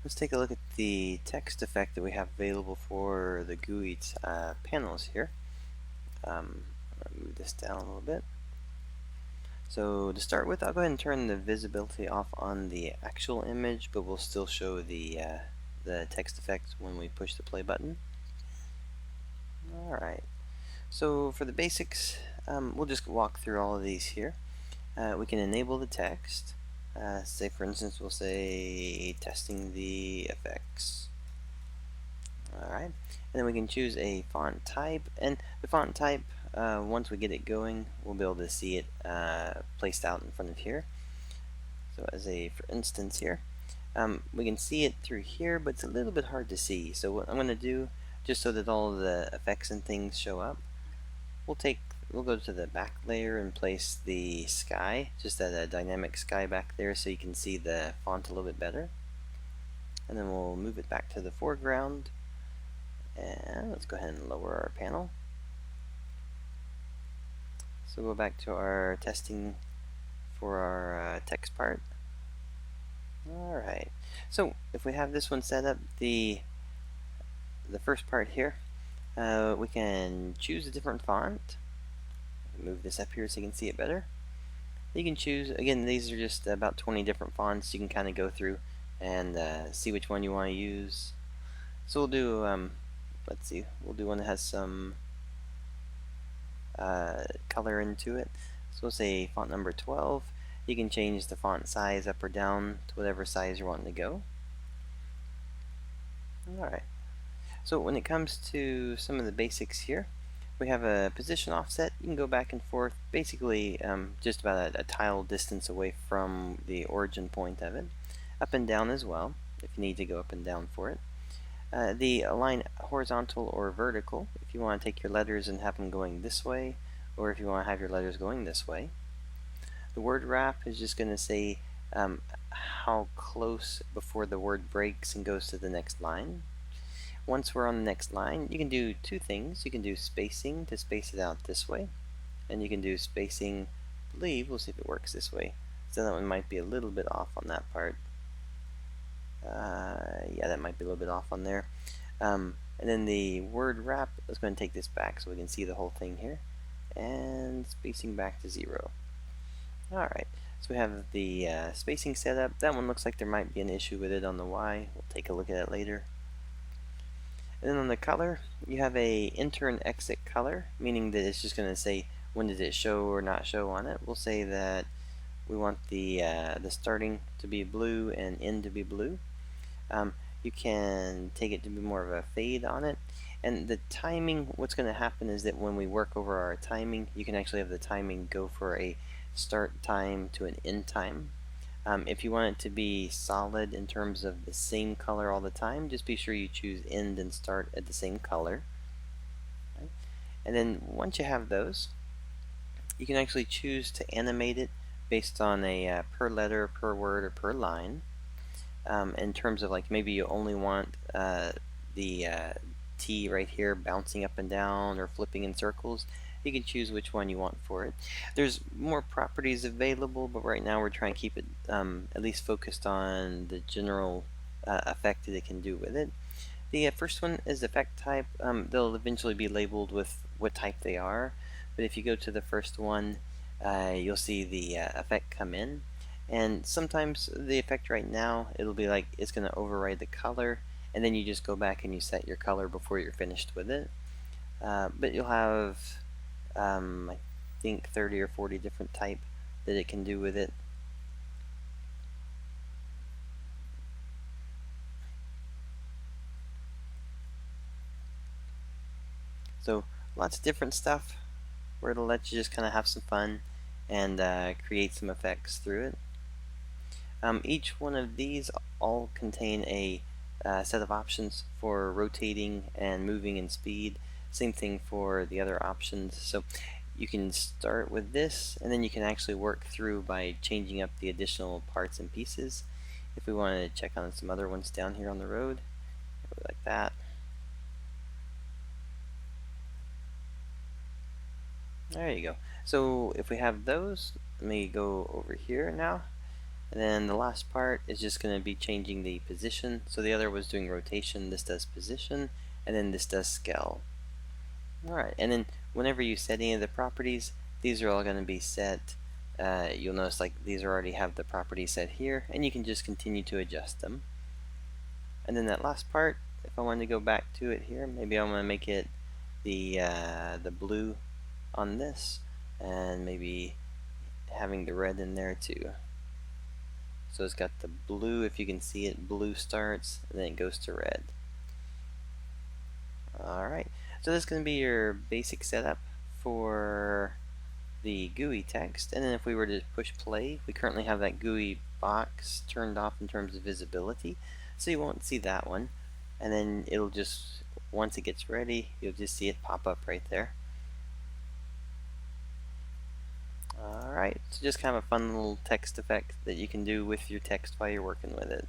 Let's take a look at the text effect that we have available for the GUI panels here. I'll move this down a little bit. So to start with, I'll go ahead and turn the visibility off on the actual image, but we'll still show the text effect when we push the play button. Alright, so for the basics, we'll just walk through all of these here. We can enable the text. Say for instance, we'll say testing the effects. Alright, and then we can choose a font type, and the font type, once we get it going, we'll be able to see it placed out in front of here. So as a, for instance here, we can see it through here, but it's a little bit hard to see. So what I'm going to do, just so that all of the effects and things show up, we'll go to the back layer and place the sky, just that dynamic sky back there, so you can see the font a little bit better. And then we'll move it back to the foreground. And let's go ahead and lower our panel. So go back to our testing for our text part. Alright, so if we have this one set up, the first part here, we can choose a different font. Move this up here so you can see it better. You can choose, again, these are just about 20 different fonts. You can kind of go through and see which one you want to use. So we'll do, let's see, we'll do one that has some color into it. So we'll say font number 12. You can change the font size up or down to whatever size you're wanting to go. Alright, so when it comes to some of the basics here, we have a position offset. You can go back and forth, basically just about a tile distance away from the origin point of it. Up and down as well, if you need to go up and down for it. The align horizontal or vertical, if you want to take your letters and have them going this way, or if you want to have your letters going this way. The word wrap is just going to say how close before the word breaks and goes to the next line. Once we're on the next line, you can do two things. You can do spacing to space it out this way, and you can do spacing, I believe, we'll see if it works this way. So that one might be a little bit off on that part. Yeah, that might be a little bit off on there. And then the word wrap, let's go ahead and take this back so we can see the whole thing here. And spacing back to 0. Alright, so we have the spacing set up. That one looks like there might be an issue with it on the Y. We'll take a look at it later. And then on the color, you have a enter and exit color, meaning that it's just going to say when did it show or not show on it. We'll say that we want the starting to be blue and end to be blue. You can take it to be more of a fade on it. And the timing, what's going to happen is that when we work over our timing, you can actually have the timing go for a start time to an end time. If you want it to be solid in terms of the same color all the time, just be sure you choose end and start at the same color. Right? And then once you have those, you can actually choose to animate it based on a per letter, per word, or per line. In terms of like maybe you only want the T right here bouncing up and down or flipping in circles. You can choose which one you want for it. There's more properties available, but right now we're trying to keep it at least focused on the general effect that it can do with it. The first one is effect type. They'll eventually be labeled with what type they are, but if you go to the first one, you'll see the effect come in. And sometimes the effect right now, it'll be like it's going to override the color, and then you just go back and you set your color before you're finished with it. But you'll have, I think, 30 or 40 different type that it can do with it. So lots of different stuff where it'll let you just kind of have some fun and create some effects through it. Each one of these all contain a set of options for rotating and moving in speed. Same thing for the other options. So you can start with this, and then you can actually work through by changing up the additional parts and pieces. If we want to check on some other ones down here on the road, like that. There you go. So if we have those, let me go over here now. And then the last part is just going to be changing the position. So the other was doing rotation, this does position, and then this does scale. Alright, and then whenever you set any of the properties, these are all going to be set. You'll notice like these already have the properties set here, and you can just continue to adjust them. And then that last part, if I wanted to go back to it here, maybe I'm going to make it the blue on this, and maybe having the red in there too. So it's got the blue, if you can see it, blue starts, and then it goes to red. Alright, so this is going to be your basic setup for the GUI text, and then if we were to push play, we currently have that GUI box turned off in terms of visibility, so you won't see that one, and then it'll just, once it gets ready, you'll just see it pop up right there. Alright, so just kind of a fun little text effect that you can do with your text while you're working with it.